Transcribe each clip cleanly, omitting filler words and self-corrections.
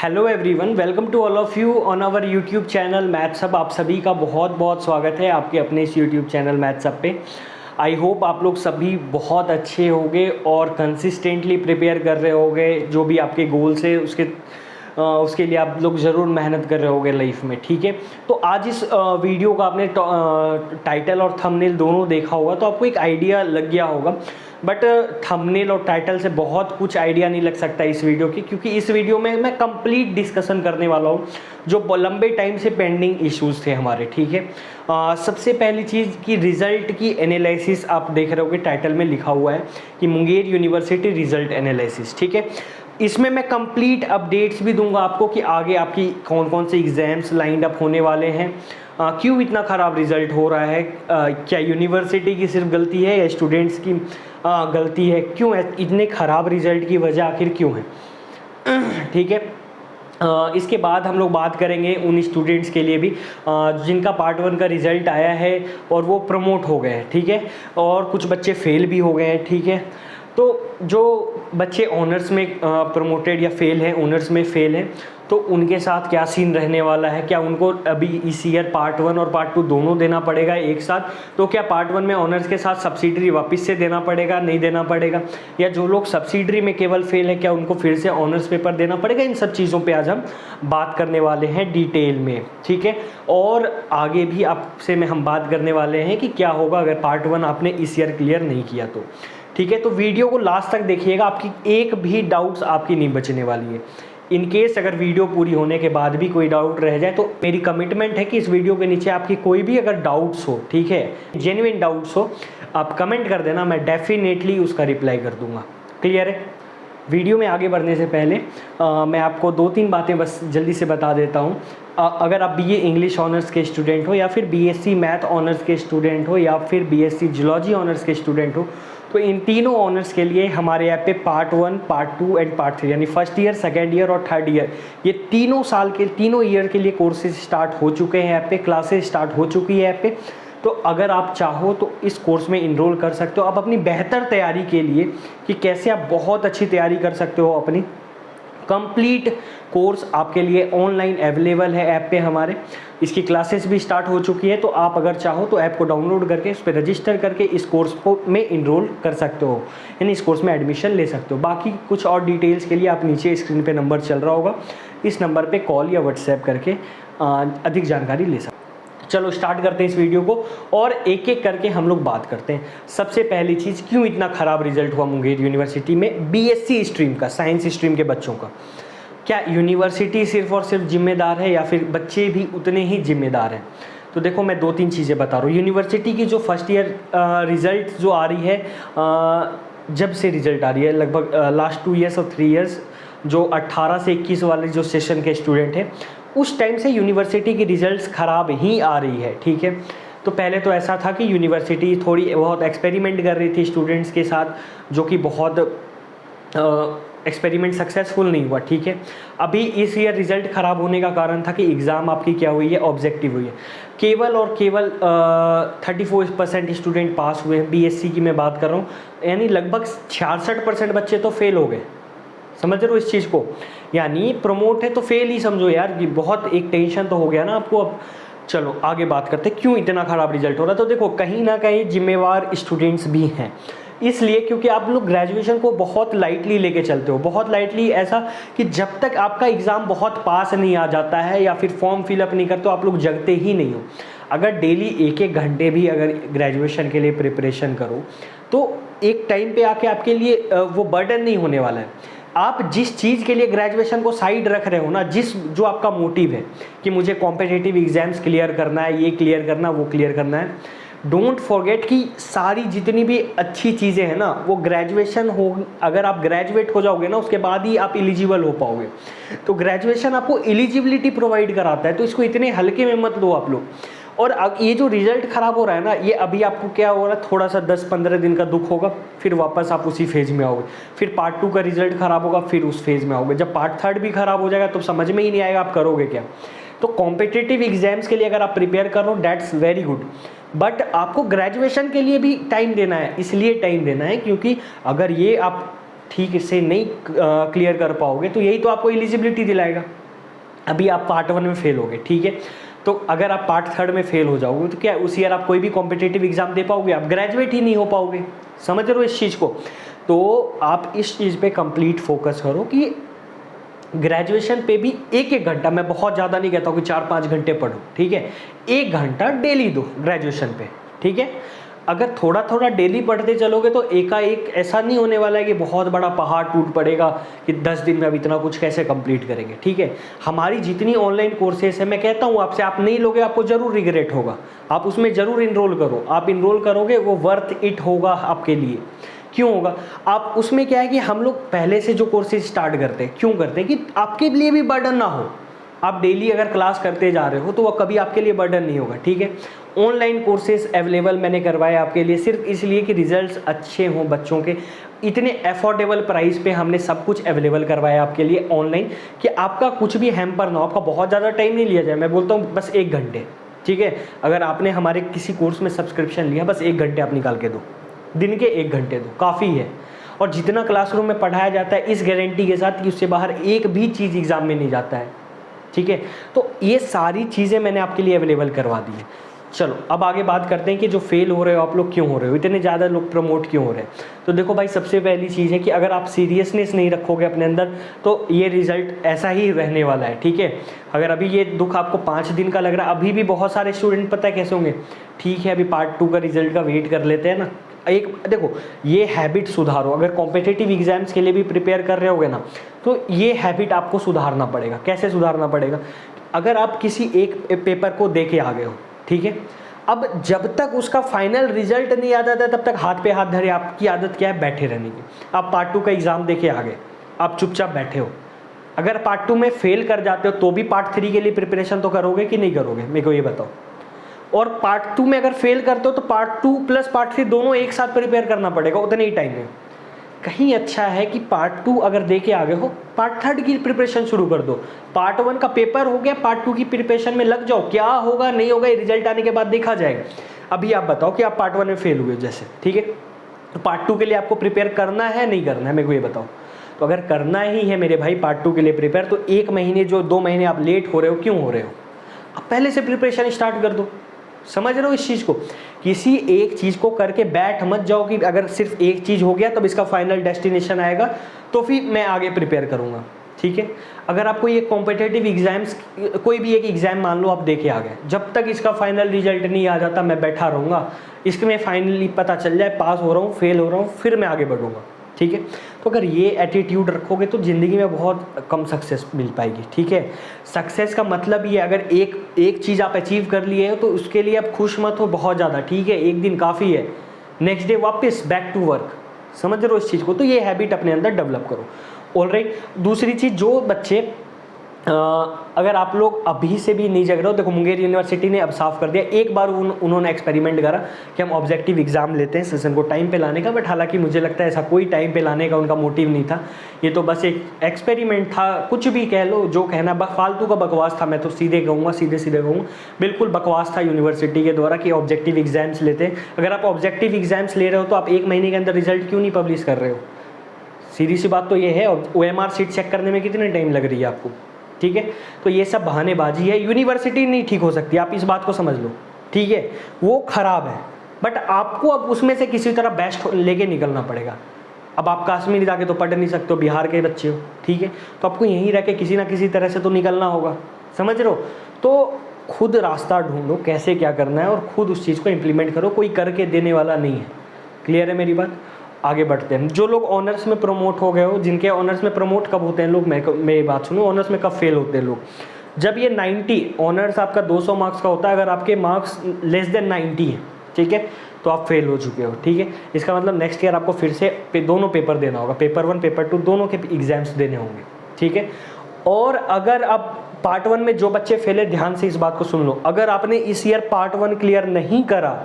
Hello everyone, welcome to all of you on our YouTube channel maths hub. आप सभी का बहुत बहुत स्वागत है आपके अपने इस यूट्यूब चैनल मैथ्स हब पे। आई होप आप लोग सभी बहुत अच्छे होंगे और कंसिस्टेंटली प्रिपेयर कर रहे होंगे। जो भी आपके गोल्स है उसके लिए आप लोग ज़रूर मेहनत कर रहे होंगे लाइफ में, ठीक है। तो आज इस वीडियो का आपने टाइटल और थंबनेल दोनों देखा होगा तो आपको एक आइडिया लग गया होगा। बट थंबनेल और टाइटल से बहुत कुछ आइडिया नहीं लग सकता इस वीडियो की, क्योंकि इस वीडियो में मैं कंप्लीट डिस्कशन करने वाला हूँ जो लंबे टाइम से पेंडिंग इश्यूज थे हमारे, ठीक है। सबसे पहली चीज़ कि रिज़ल्ट की एनालिसिस आप देख रहे होगे, टाइटल में लिखा हुआ है कि मुंगेर यूनिवर्सिटी रिज़ल्ट एनालिसिस, ठीक है। इसमें मैं कंप्लीट अपडेट्स भी दूंगा आपको कि आगे आपकी कौन कौन से एग्ज़ाम्स लाइंड अप होने वाले हैं, क्यों इतना ख़राब रिज़ल्ट हो रहा है, क्या यूनिवर्सिटी की सिर्फ गलती है या स्टूडेंट्स की गलती है, क्यों इतने ख़राब रिज़ल्ट की वजह आखिर क्यों है, ठीक है। इसके बाद हम लोग बात करेंगे उन स्टूडेंट्स के लिए भी जिनका पार्ट 1 का रिज़ल्ट आया है और वो प्रमोट हो गए हैं, ठीक है, और कुछ बच्चे फेल भी हो गए हैं, ठीक है। तो जो बच्चे ऑनर्स में प्रमोटेड या फेल हैं, ऑनर्स में फेल हैं, तो उनके साथ क्या सीन रहने वाला है, क्या उनको अभी इस ईयर पार्ट 1 और पार्ट 2 दोनों देना पड़ेगा एक साथ, तो क्या पार्ट 1 में ऑनर्स के साथ सब्सिडरी वापस से देना पड़ेगा, नहीं देना पड़ेगा, या जो लोग सब्सिडरी में केवल फेल है क्या उनको फिर से ऑनर्स पेपर देना पड़ेगा। इन सब चीज़ों पे आज हम बात करने वाले हैं डिटेल में, ठीक है। और आगे भी आपसे हम बात करने वाले हैं कि क्या होगा अगर पार्ट 1 आपने इस ईयर क्लियर नहीं किया तो, ठीक है। तो वीडियो को लास्ट तक देखिएगा, आपकी एक भी डाउट्स आपकी नहीं बचने वाली है। इन केस अगर वीडियो पूरी होने के बाद भी कोई डाउट रह जाए तो मेरी कमिटमेंट है कि इस वीडियो के नीचे आपकी कोई भी अगर डाउट्स हो, ठीक है, जेन्युइन डाउट्स हो, आप कमेंट कर देना, मैं डेफिनेटली उसका रिप्लाई कर दूंगा। क्लियर है। वीडियो में आगे बढ़ने से पहले मैं आपको 2-3 बातें बस जल्दी से बता देता हूँ। अगर आप बीए इंग्लिश ऑनर्स के स्टूडेंट हो, या फिर बीएससी मैथ ऑनर्स के स्टूडेंट हो, या फिर बीएससी जूलॉजी ऑनर्स के स्टूडेंट हो, तो इन तीनों ऑनर्स के लिए हमारे ऐप पे पार्ट 1, पार्ट 2 एंड पार्ट 3 यानी फर्स्ट ईयर, सेकेंड ईयर और थर्ड ईयर, ये तीनों ईयर के लिए कोर्सेज स्टार्ट हो चुके हैं ऐप पे, क्लासेस स्टार्ट हो चुकी है ऐप पे। तो अगर आप चाहो तो इस कोर्स में इनरोल कर सकते हो। आप अपनी बेहतर तैयारी के लिए कि कैसे आप बहुत अच्छी तैयारी कर सकते हो, अपनी कंप्लीट कोर्स आपके लिए ऑनलाइन अवेलेबल है ऐप पे हमारे। इसकी क्लासेस भी स्टार्ट हो चुकी है, तो आप अगर चाहो तो ऐप को डाउनलोड करके उस पर रजिस्टर करके इस कोर्स को में इनरोल कर सकते हो, यानी इस कोर्स में एडमिशन ले सकते हो। बाकी कुछ और डिटेल्स के लिए आप नीचे स्क्रीन पे नंबर चल रहा होगा, इस नंबर पे कॉल या व्हाट्सएप करके अधिक जानकारी ले सकते हो। चलो स्टार्ट करते हैं इस वीडियो को और एक एक करके हम लोग बात करते हैं। सबसे पहली चीज़, क्यों इतना ख़राब रिजल्ट हुआ मुंगेर यूनिवर्सिटी में बीएससी स्ट्रीम का, साइंस स्ट्रीम के बच्चों का। क्या यूनिवर्सिटी सिर्फ और सिर्फ जिम्मेदार है या फिर बच्चे भी उतने ही जिम्मेदार हैं? तो देखो मैं 2-3 चीज़ें बता रहा हूँ। यूनिवर्सिटी की जो फर्स्ट ईयर रिज़ल्ट जो आ रही है, जब से रिज़ल्ट आ रही है लगभग लास्ट 2 ईयर्स और 3 ईयर्स, जो 18 से 21 वाले जो सेशन के स्टूडेंट हैं, उस टाइम से यूनिवर्सिटी की रिज़ल्ट्स ख़राब ही आ रही है, ठीक है। तो पहले तो ऐसा था कि यूनिवर्सिटी थोड़ी बहुत एक्सपेरिमेंट कर रही थी स्टूडेंट्स के साथ, जो कि बहुत एक्सपेरिमेंट सक्सेसफुल नहीं हुआ, ठीक है। अभी इस ईयर रिज़ल्ट ख़राब होने का कारण था कि एग्ज़ाम आपकी क्या हुई है, ऑब्जेक्टिव हुई है। केवल और केवल 34% स्टूडेंट पास हुए हैं, बीएससी की मैं बात कर रहा हूँ, यानी लगभग 66% बच्चे तो फेल हो गए। समझ रहे हो इस चीज़ को? यानी प्रमोट है तो फेल ही समझो यार, कि बहुत एक टेंशन तो हो गया ना आपको। अब चलो आगे बात करते हैं क्यों इतना ख़राब रिजल्ट हो रहा है। तो देखो कहीं ना कहीं जिम्मेवार स्टूडेंट्स भी हैं, इसलिए क्योंकि आप लोग ग्रेजुएशन को बहुत लाइटली लेके चलते हो, बहुत लाइटली, ऐसा कि जब तक आपका एग्ज़ाम बहुत पास नहीं आ जाता है या फिर फॉर्म फिलअप नहीं करते हो, आप लोग जगते ही नहीं हो। अगर डेली 1-1 घंटे भी अगर ग्रेजुएशन के लिए प्रिपरेशन करो तो एक टाइम पे आके आपके लिए वो बर्डन नहीं होने वाला है। आप जिस चीज़ के लिए ग्रेजुएशन को साइड रख रहे हो ना, जो आपका मोटिव है कि मुझे कॉम्पिटिटिव एग्जाम्स क्लियर करना है, ये क्लियर करना, वो क्लियर करना है, डोंट फॉरगेट कि सारी जितनी भी अच्छी चीज़ें हैं ना, वो ग्रेजुएशन हो, अगर आप ग्रेजुएट हो जाओगे ना उसके बाद ही आप एलिजिबल हो पाओगे। तो ग्रेजुएशन आपको एलिजिबिलिटी प्रोवाइड कराता है, तो इसको इतने हल्के में मत लो आप लोग। और अब ये जो रिजल्ट ख़राब हो रहा है ना, ये अभी आपको क्या हो रहा है, थोड़ा सा 10-15 दिन का दुख होगा, फिर वापस आप उसी फेज़ में आओगे। फिर पार्ट 2 का रिजल्ट ख़राब होगा, फिर उस फेज़ में आओगे। जब पार्ट 3 भी ख़राब हो जाएगा तो समझ में ही नहीं आएगा आप करोगे क्या। तो कॉम्पिटिटिव एग्जाम्स के लिए अगर आप प्रिपेयर कर रहे हो, दैट्स वेरी गुड, बट आपको ग्रेजुएशन के लिए भी टाइम देना है। इसलिए टाइम देना है क्योंकि अगर ये आप ठीक से नहीं क्लियर कर पाओगे तो यही तो आपको एलिजिबिलिटी दिलाएगा। अभी आप पार्ट 1 में फेल हो गए, ठीक है, तो अगर आप पार्ट 3 में फेल हो जाओगे तो क्या उस ईयर आप कोई भी कॉम्पिटिटिव एग्जाम दे पाओगे? आप ग्रेजुएट ही नहीं हो पाओगे। समझ रहे हो इस चीज़ को? तो आप इस चीज़ पे कंप्लीट फोकस करो कि ग्रेजुएशन पे भी एक एक घंटा, मैं बहुत ज़्यादा नहीं कहता हूँ कि 4-5 घंटे पढ़ो, ठीक है, 1 घंटा डेली दो ग्रेजुएशन पे, ठीक है। अगर थोड़ा थोड़ा डेली पढ़ते चलोगे तो एकाएक ऐसा नहीं होने वाला है कि बहुत बड़ा पहाड़ टूट पड़ेगा कि 10 दिन में अब इतना कुछ कैसे कंप्लीट करेंगे, ठीक है। हमारी जितनी ऑनलाइन कोर्सेज है, मैं कहता हूँ आपसे, आप नहीं लोगे आपको ज़रूर रिग्रेट होगा, आप उसमें ज़रूर इनरोल करो। आप इनरोल करोगे वो वर्थ इट होगा आपके लिए। क्यों होगा? आप उसमें क्या है कि हम लोग पहले से जो कोर्सेज स्टार्ट करते हैं, क्यों करते हैं? कि आपके लिए भी बर्डन ना हो। आप डेली अगर क्लास करते जा रहे हो तो वो कभी आपके लिए बर्डन नहीं होगा, ठीक है। ऑनलाइन कोर्सेज अवेलेबल मैंने करवाए आपके लिए सिर्फ इसलिए कि रिजल्ट्स अच्छे हों बच्चों के। इतने अफोर्डेबल प्राइस पे हमने सब कुछ अवेलेबल करवाया आपके लिए ऑनलाइन, कि आपका कुछ भी हैम्पर ना हो, आपका बहुत ज़्यादा टाइम नहीं लिया जाए। मैं बोलता हूँ बस 1 घंटे, ठीक है। अगर आपने हमारे किसी कोर्स में सब्सक्रिप्शन लिया, बस 1 घंटे आप निकाल के दो, दिन के 1 घंटे दो, काफ़ी है। और जितना क्लासरूम में पढ़ाया जाता है, इस गारंटी के साथ कि उससे बाहर एक भी चीज़ एग्ज़ाम में नहीं जाता है, ठीक है। तो ये सारी चीज़ें मैंने आपके लिए अवेलेबल करवा दी है। चलो अब आगे बात करते हैं कि जो फेल हो रहे हो आप लोग, क्यों हो रहे हो, इतने ज़्यादा लोग प्रमोट क्यों हो रहे हैं। तो देखो भाई, सबसे पहली चीज़ है कि अगर आप सीरियसनेस नहीं रखोगे अपने अंदर तो ये रिज़ल्ट ऐसा ही रहने वाला है, ठीक है। अगर अभी ये दुख आपको 5 दिन का लग रहा है, अभी भी बहुत सारे स्टूडेंट पता है कैसे होंगे, ठीक है अभी पार्ट 2 का रिजल्ट का वेट कर लेते हैं ना। एक देखो, ये हैबिट सुधारो। अगर कॉम्पिटिटिव एग्जाम्स के लिए भी प्रिपेयर कर रहे होगे ना, तो ये हैबिट आपको सुधारना पड़ेगा। कैसे सुधारना पड़ेगा? अगर आप किसी एक पेपर को दे के आ गए हो, ठीक है, अब जब तक उसका फाइनल रिजल्ट नहीं आ जाता तब तक हाथ पे हाथ धरे। आपकी आदत क्या है? बैठे रहने की। आप पार्ट 2 का एग्ज़ाम दे के आ गए, आप चुपचाप बैठे हो। अगर पार्ट 2 में फेल कर जाते हो तो भी पार्ट 3 के लिए प्रिपरेशन तो करोगे कि नहीं करोगे? मेरे को ये बताओ। और पार्ट 2 में अगर फेल करते हो तो पार्ट 2 प्लस पार्ट 3 दोनों एक साथ प्रिपेयर करना पड़ेगा उतने ही टाइम में। कहीं अच्छा है कि पार्ट 2 अगर दे के आ गए हो, पार्ट 3 की प्रिपरेशन शुरू कर दो। पार्ट 1 का पेपर हो गया, पार्ट 2 की प्रिपरेशन में लग जाओ। क्या होगा नहीं होगा ये रिजल्ट आने के बाद देखा जाएगा। अभी आप बताओ कि आप पार्ट 1 में फेल हुए जैसे, ठीक है, तो पार्ट 2 के लिए आपको प्रिपेयर करना है नहीं करना है? मेरे को ये बताओ। तो अगर करना ही है मेरे भाई पार्ट 2 के लिए प्रिपेयर, तो 1 महीने जो 2 महीने आप लेट हो रहे हो, क्यों हो रहे हो? आप पहले से प्रिपरेशन स्टार्ट कर दो। समझ रहे हो इस चीज़ को? किसी एक चीज़ को करके बैठ मत जाओ कि अगर सिर्फ एक चीज़ हो गया तब इसका फाइनल डेस्टिनेशन आएगा तो फिर मैं आगे प्रिपेयर करूँगा, ठीक है। अगर आपको ये कॉम्पिटिटिव एग्जाम्स, कोई भी एक एग्ज़ाम मान लो आप देके आ गए, जब तक इसका फाइनल रिजल्ट नहीं आ जाता मैं बैठा रहूँगा, इसमें फाइनली पता चल जाए पास हो रहा हूँ फेल हो रहा हूँ, फिर मैं आगे बढ़ूँगा, ठीक है। तो अगर ये एटीट्यूड रखोगे तो ज़िंदगी में बहुत कम सक्सेस मिल पाएगी, ठीक है। सक्सेस का मतलब ये, अगर एक चीज़ आप अचीव कर लिए हो तो उसके लिए आप खुश मत हो बहुत ज़्यादा, ठीक है। एक दिन काफ़ी है, नेक्स्ट डे वापस बैक टू वर्क। समझ रहे हो इस चीज़ को? तो ये हैबिट अपने अंदर डेवलप करो। ऑलराइट, दूसरी चीज़, जो बच्चे अगर आप लोग अभी से भी नहीं जग रहे हो, देखो मुंगेर यूनिवर्सिटी ने अब साफ कर दिया। एक बार उन्होंने एक्सपेरिमेंट करा कि हम ऑब्जेक्टिव एग्जाम लेते हैं सेशन को टाइम पे लाने का, बट हालांकि मुझे लगता है ऐसा कोई टाइम पे लाने का उनका मोटिव नहीं था। ये तो बस एक एक्सपेरिमेंट था, कुछ भी कह लो, जो कहना, फालतू का बकवास था। मैं तो सीधे कहूँगा, सीधे कहूँगा, बिल्कुल बकवास था यूनिवर्सिटी के द्वारा कि ऑब्जेक्टिव एग्जाम्स लेते हैं। अगर आप ऑब्जेक्टिव एग्जाम्स ले रहे हो तो आप 1 महीने के अंदर रिजल्ट क्यों नहीं पब्लिश कर रहे हो? सीधी सी बात तो ये है। OMR सीट चेक करने में कितने टाइम लग रही है आपको, ठीक है। तो ये सब बहानेबाजी है। यूनिवर्सिटी नहीं ठीक हो सकती, आप इस बात को समझ लो, ठीक है। वो खराब है, बट आपको अब उसमें से किसी तरह बेस्ट लेके निकलना पड़ेगा। अब आप कश्मीर जाके तो पढ़ नहीं सकते हो, बिहार के बच्चे हो, ठीक है, तो आपको यहीं रह के किसी ना किसी तरह से तो निकलना होगा। समझ रहे हो? तो खुद रास्ता ढूंढो कैसे क्या करना है और खुद उस चीज़ को इम्प्लीमेंट करो, कोई करके देने वाला नहीं है। क्लियर है मेरी बात? आगे बढ़ते हैं। जो लोग ऑनर्स में प्रमोट हो गए हो, जिनके ऑनर्स में प्रमोट कब होते हैं लोग, मेरी बात सुनो, ऑनर्स में कब फेल होते हैं लोग? जब ये 90, ऑनर्स आपका 200 मार्क्स का होता है, अगर आपके मार्क्स लेस देन 90 है, ठीक है, तो आप फेल हो चुके हो, ठीक है। इसका मतलब नेक्स्ट ईयर आपको फिर से दोनों पेपर देना होगा, पेपर 1 पेपर 2 दोनों के एग्जाम्स देने होंगे, ठीक है। और अगर आप पार्ट 1 में जो बच्चे फेल है, ध्यान से इस बात को सुन लो, अगर आपने इस ईयर पार्ट 1 क्लियर नहीं करा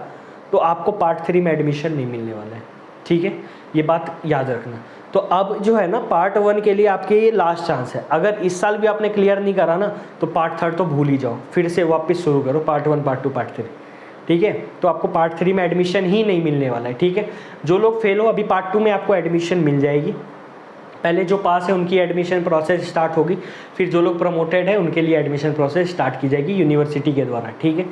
तो आपको पार्ट 3 में एडमिशन नहीं मिलने वाला है, ठीक है। ये बात याद रखना। तो अब जो है ना, पार्ट 1 के लिए आपके ये लास्ट चांस है। अगर इस साल भी आपने क्लियर नहीं करा ना तो पार्ट 3 तो भूल ही जाओ, फिर से वापस शुरू करो, पार्ट 1 पार्ट 2 पार्ट 3, ठीक है। तो आपको पार्ट 3 में एडमिशन ही नहीं मिलने वाला है, ठीक है। जो लोग फेल हो, अभी पार्ट 2 में आपको एडमिशन मिल जाएगी, पहले जो पास है उनकी एडमिशन प्रोसेस स्टार्ट होगी, फिर जो लोग प्रमोटेड है उनके लिए एडमिशन प्रोसेस स्टार्ट की जाएगी यूनिवर्सिटी के द्वारा, ठीक है।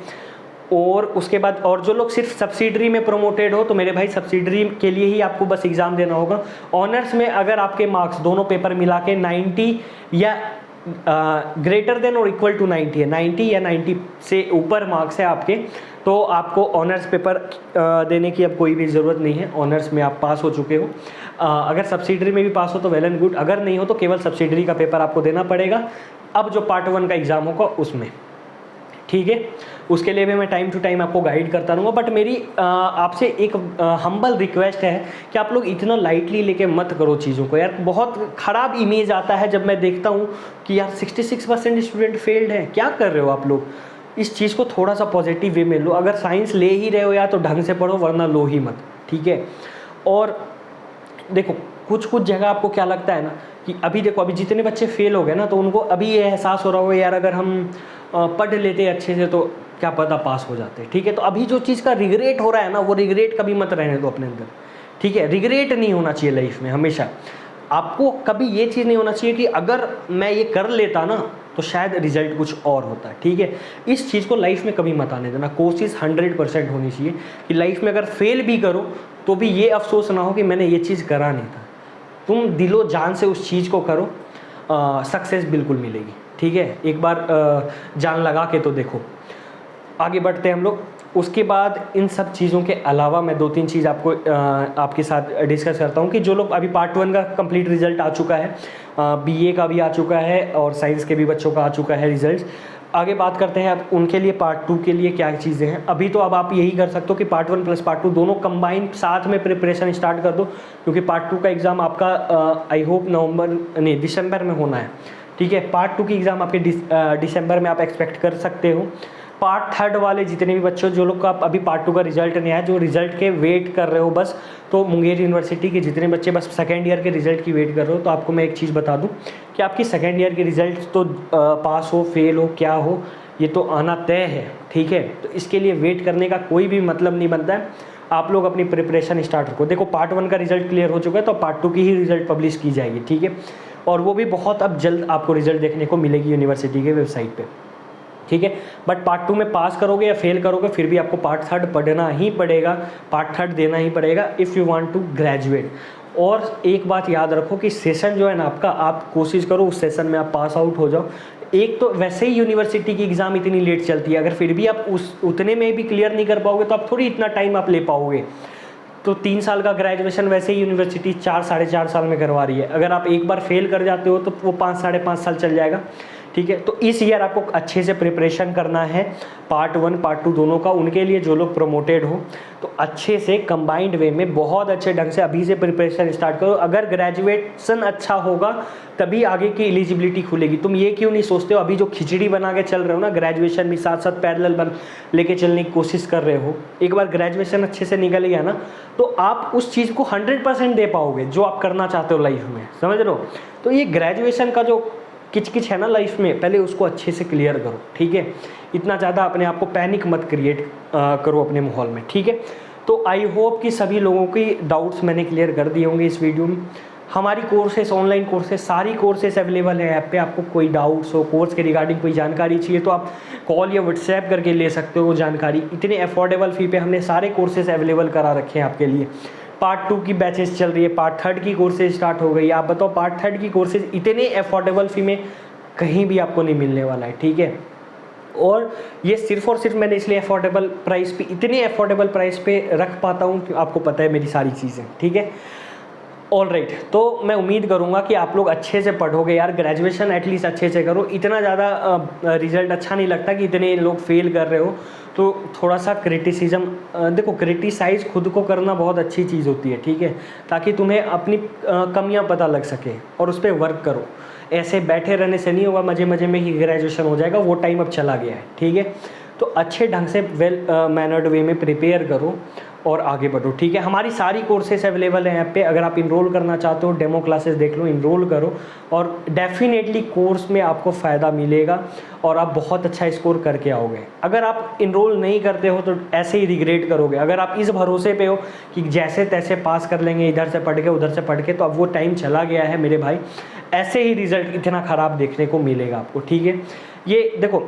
और उसके बाद और जो लोग सिर्फ सब्सिडरी में प्रमोटेड हो तो मेरे भाई सब्सिडरी के लिए ही आपको बस एग्ज़ाम देना होगा। ऑनर्स में अगर आपके मार्क्स दोनों पेपर मिला के 90 या ग्रेटर देन और इक्वल टू 90 है, 90 या 90 से ऊपर मार्क्स है आपके, तो आपको ऑनर्स पेपर देने की अब कोई भी ज़रूरत नहीं है। ऑनर्स में आप पास हो चुके हो। अगर सब्सिडरी में भी पास हो तो वेल एंड गुड, अगर नहीं हो तो केवल सब्सिडरी का पेपर आपको देना पड़ेगा अब जो पार्ट 1 का एग्ज़ाम होगा उसमें, ठीक है। उसके लिए भी मैं टाइम टू टाइम आपको गाइड करता रहूँगा। बट मेरी आपसे एक हम्बल रिक्वेस्ट है कि आप लोग इतना लाइटली लेके मत करो चीज़ों को यार। बहुत ख़राब इमेज आता है जब मैं देखता हूँ कि यार 66% स्टूडेंट फेल्ड हैं, क्या कर रहे हो आप लोग। इस चीज़ को थोड़ा सा पॉजिटिव वे में लो। अगर साइंस ले ही रहे हो यार तो ढंग से पढ़ो, वरना लो ही मत, ठीक है। और देखो कुछ जगह आपको क्या लगता है ना कि अभी देखो अभी जितने बच्चे फेल हो गए ना, तो उनको अभी ये एहसास हो रहा होगा यार अगर हम पढ़ लेते अच्छे से तो क्या पता पास हो जाते, ठीक है। तो अभी जो चीज़ का रिग्रेट हो रहा है ना, वो रिग्रेट कभी मत रहने दो अपने अंदर, ठीक है। रिग्रेट नहीं होना चाहिए लाइफ में हमेशा। आपको कभी ये चीज़ नहीं होना चाहिए कि अगर मैं ये कर लेता ना तो शायद रिजल्ट कुछ और होता है, ठीक है। इस चीज़ को लाइफ में कभी मत आने देना। कोशिश 100% होनी चाहिए कि लाइफ में अगर फेल भी करो तो भी ये अफसोस ना हो कि मैंने ये चीज़ करा नहीं था। तुम दिलो जान से उस चीज़ को करो, सक्सेस बिल्कुल मिलेगी, ठीक है। एक बार जान लगा के तो देखो। आगे बढ़ते हैं हम लोग। उसके बाद इन सब चीज़ों के अलावा मैं 2-3 चीज़ आपको आपके साथ डिस्कस करता हूँ कि जो लोग अभी पार्ट 1 का कंप्लीट रिजल्ट आ चुका है, बीए का भी आ चुका है और साइंस के भी बच्चों का आ चुका है रिजल्ट। आगे बात करते हैं अब उनके लिए पार्ट 2 के लिए क्या चीज़ें हैं। अभी तो अब आप यही कर सकते हो कि पार्ट 1 प्लस पार्ट 2 दोनों कंबाइन साथ में प्रिपरेशन स्टार्ट कर दो, क्योंकि पार्ट 2 का एग्ज़ाम आपका आई होप दिसंबर में होना है, ठीक है। पार्ट 2 की एग्ज़ाम आपके दिसंबर में आप एक्सपेक्ट कर सकते हो। पार्ट 3 वाले जितने भी बच्चों जो लोग का अभी पार्ट 2 का रिजल्ट नहीं आया, जो रिजल्ट के वेट कर रहे हो बस, तो मुंगेर यूनिवर्सिटी के जितने बच्चे बस सेकेंड ईयर के रिजल्ट की वेट कर रहे हो, तो आपको मैं एक चीज़ बता दूं कि आपकी सेकेंड ईयर के रिजल्ट तो पास हो फेल हो क्या हो ये तो आना तय है, ठीक है। तो इसके लिए वेट करने का कोई भी मतलब नहीं बनता है। आप लोग अपनी प्रिपरेशन स्टार्ट रखो। देखो पार्ट 1 का रिजल्ट क्लियर हो चुका है तो पार्ट 2 की ही रिजल्ट पब्लिश की जाएगी, ठीक है। और वो भी बहुत अब जल्द आपको रिजल्ट देखने को मिलेगी यूनिवर्सिटी के वेबसाइट पे, ठीक है। बट पार्ट 2 में पास करोगे या फेल करोगे फिर भी आपको पार्ट 3 पढ़ना ही पड़ेगा, पार्ट 3 देना ही पड़ेगा if you want to graduate. और एक बात याद रखो कि सेशन जो है ना आपका, आप कोशिश करो उस सेशन में आप पास आउट हो जाओ। एक तो वैसे ही यूनिवर्सिटी की एग्ज़ाम इतनी लेट चलती है, अगर फिर भी आप उतने में भी क्लियर नहीं कर पाओगे तो आप थोड़ी इतना टाइम आप ले पाओगे। तो 3 साल का ग्रेजुएशन वैसे ही यूनिवर्सिटी 4-4.5 साल में करवा रही है। अगर आप एक बार फेल कर जाते हो तो वो 5-5.5 साल चल जाएगा, ठीक है। तो इस ईयर आपको अच्छे से प्रिपरेशन करना है पार्ट 1 पार्ट 2 दोनों का। उनके लिए जो लोग प्रमोटेड हो तो अच्छे से कंबाइंड वे में बहुत अच्छे ढंग से अभी से प्रिपरेशन स्टार्ट करो। अगर ग्रेजुएशन अच्छा होगा तभी आगे की एलिजिबिलिटी खुलेगी। तुम ये क्यों नहीं सोचते हो, अभी जो खिचड़ी बना के चल रहे हो ना, ग्रेजुएशन भी साथ साथ पैरेलल बन लेके चलने की कोशिश कर रहे हो, एक बार ग्रेजुएशन अच्छे से निकल गया ना तो आप उस चीज़ को 100% दे पाओगे जो आप करना चाहते हो लाइफ में, समझ रहे हो। तो ये ग्रेजुएशन का जो किच है ना लाइफ में, पहले उसको अच्छे से क्लियर करो, ठीक है। इतना ज़्यादा अपने आप को पैनिक मत क्रिएट करो अपने माहौल में, ठीक है। तो आई होप कि सभी लोगों की डाउट्स मैंने क्लियर कर दिए होंगे इस वीडियो में। हमारी कोर्सेस ऑनलाइन कोर्सेस सारी कोर्सेस अवेलेबल है ऐप पे। आपको कोई डाउट्स हो कोर्स के रिगार्डिंग कोई जानकारी चाहिए तो आप कॉल या व्हाट्सएप करके ले सकते हो वो जानकारी। इतने अफोर्डेबल फ़ी पे हमने सारे कोर्सेज अवेलेबल करा रखे हैं आपके लिए। पार्ट 2 की बैचेस चल रही है, पार्ट 3 की कोर्सेज स्टार्ट हो गई। आप बताओ पार्ट 3 की कोर्सेज इतने अफोर्डेबल फ़ी में कहीं भी आपको नहीं मिलने वाला है, ठीक है। और ये सिर्फ और सिर्फ मैंने इसलिए अफोर्डेबल प्राइस पे, इतने अफोर्डेबल प्राइस पे रख पाता हूँ कि आपको पता है मेरी सारी चीज़ें, ठीक है। ऑल राइट, तो मैं उम्मीद करूँगा कि आप लोग अच्छे से पढ़ोगे यार। ग्रेजुएशन एटलीस्ट अच्छे से करो। इतना ज़्यादा रिजल्ट अच्छा नहीं लगता कि इतने लोग फेल कर रहे हो, तो थोड़ा सा क्रिटिसिज्म देखो, क्रिटिसाइज़ खुद को करना बहुत अच्छी चीज़ होती है, ठीक है, ताकि तुम्हें अपनी कमियां पता लग सके और उस पर वर्क करो। ऐसे बैठे रहने से नहीं होगा मज़े मज़े में ही ग्रेजुएशन हो जाएगा, वो टाइम अब चला गया है, ठीक है। तो अच्छे ढंग से वेल मैनर्ड वे में प्रिपेयर करो और आगे बढ़ो, ठीक है। हमारी सारी कोर्सेस अवेलेबल हैं ऐप पे, अगर आप इनरोल करना चाहते हो डेमो क्लासेस देख लो, इनरोल करो और डेफिनेटली कोर्स में आपको फ़ायदा मिलेगा और आप बहुत अच्छा स्कोर करके आओगे। अगर आप इनरोल नहीं करते हो तो ऐसे ही रिग्रेट करोगे। अगर आप इस भरोसे पे हो कि जैसे तैसे पास कर लेंगे, इधर से पढ़ के उधर से पढ़ के, तो अब वो टाइम चला गया है मेरे भाई। ऐसे ही रिज़ल्ट इतना ख़राब देखने को मिलेगा आपको, ठीक है। ये देखो,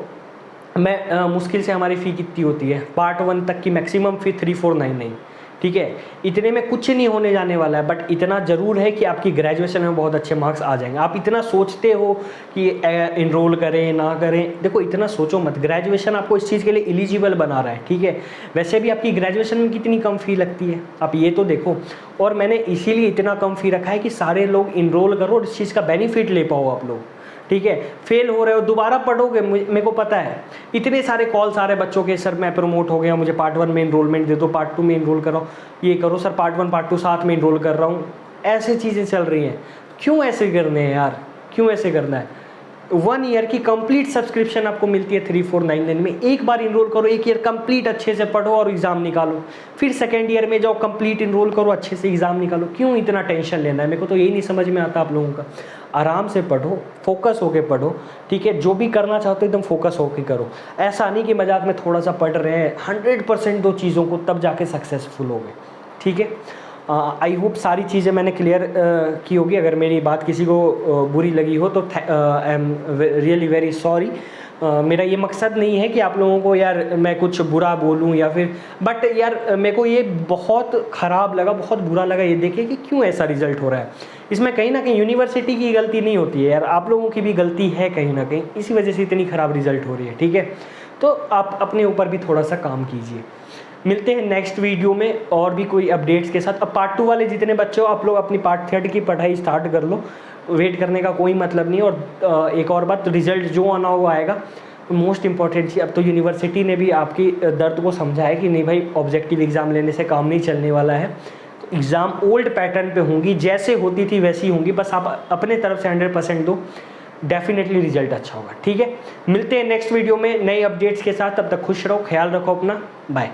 मैं मुश्किल से हमारी फ़ी कितनी होती है, पार्ट 1 तक की मैक्सिमम फ़ी 3499, ठीक है। इतने में कुछ नहीं होने जाने वाला है, बट इतना ज़रूर है कि आपकी ग्रेजुएशन में बहुत अच्छे मार्क्स आ जाएंगे। आप इतना सोचते हो कि इनरोल करें ना करें, देखो इतना सोचो मत, ग्रेजुएशन आपको इस चीज़ के लिए एलिजिबल बना रहा है, ठीक है। वैसे भी आपकी ग्रेजुएशन में कितनी कम फ़ी लगती है, आप ये तो देखो। और मैंने इसीलिए इतना कम फ़ी रखा है कि सारे लोग इनरोल करो और इस चीज़ का बेनिफिट ले पाओ आप लोग, ठीक है। फेल हो रहे हो, दोबारा पढ़ोगे, मेरे को पता है इतने सारे कॉल्स आ रहे बच्चों के, सर मैं प्रमोट हो गया, मुझे पार्ट 1 में इनरोलमेंट दे दो, पार्ट 2 में इनरोल कराओ, ये करो सर, पार्ट 1 पार्ट 2 साथ में इनरोल कर रहा हूँ। ऐसे चीज़ें चल रही हैं, क्यों ऐसे करने हैं यार, क्यों ऐसे करना है। 1 ईयर की कंप्लीट सब्सक्रिप्शन आपको मिलती है 3499 में। एक बार इनरोल करो, 1 ईयर कंप्लीट अच्छे से पढ़ो और एग्ज़ाम निकालो, फिर सेकेंड ईयर में जाओ, कंप्लीट इनरोल करो, अच्छे से एग्ज़ाम निकालो। क्यों इतना टेंशन लेना है, मेरे को तो यही नहीं समझ में आता आप लोगों का। आराम से पढ़ो, फोकस होके पढ़ो, ठीक है। जो भी करना चाहते हो एकदम फोकस होके करो। ऐसा नहीं कि मजाक में थोड़ा सा पढ़ रहे हैं, 100% दो चीज़ों को, तब जाके सक्सेसफुल होगे, ठीक है। आई होप सारी चीज़ें मैंने क्लियर की होगी। अगर मेरी बात किसी को बुरी लगी हो तो I am really very sorry. मेरा ये मकसद नहीं है कि आप लोगों को यार मैं कुछ बुरा बोलूं या फिर, बट यार मेरे को ये बहुत ख़राब लगा, बहुत बुरा लगा ये देखे कि क्यों ऐसा रिज़ल्ट हो रहा है। इसमें कहीं ना कहीं यूनिवर्सिटी की गलती नहीं होती है यार, आप लोगों की भी गलती है कहीं ना कहीं, इसी वजह से इतनी ख़राब रिज़ल्ट हो रही है, ठीक है। तो आप अपने ऊपर भी थोड़ा सा काम कीजिए। मिलते हैं नेक्स्ट वीडियो में और भी कोई अपडेट्स के साथ। अब पार्ट 2 वाले जितने बच्चे हो आप लोग अपनी पार्ट 3 की पढ़ाई स्टार्ट कर लो, वेट करने का कोई मतलब नहीं। और एक और बात, रिजल्ट जो आना हो आएगा। मोस्ट इंपॉर्टेंट चीज़, अब तो यूनिवर्सिटी ने भी आपकी दर्द को समझा है कि नहीं भाई, ऑब्जेक्टिव एग्ज़ाम लेने से काम नहीं चलने वाला है। तो एग्ज़ाम ओल्ड पैटर्न पे होंगी, जैसे होती थी वैसी होंगी, बस आप अपने तरफ से 100% दो, डेफिनेटली रिजल्ट अच्छा होगा, ठीक है। मिलते हैं नेक्स्ट वीडियो में नए अपडेट्स के साथ, तब तक खुश रहो, ख्याल रखो अपना, बाय।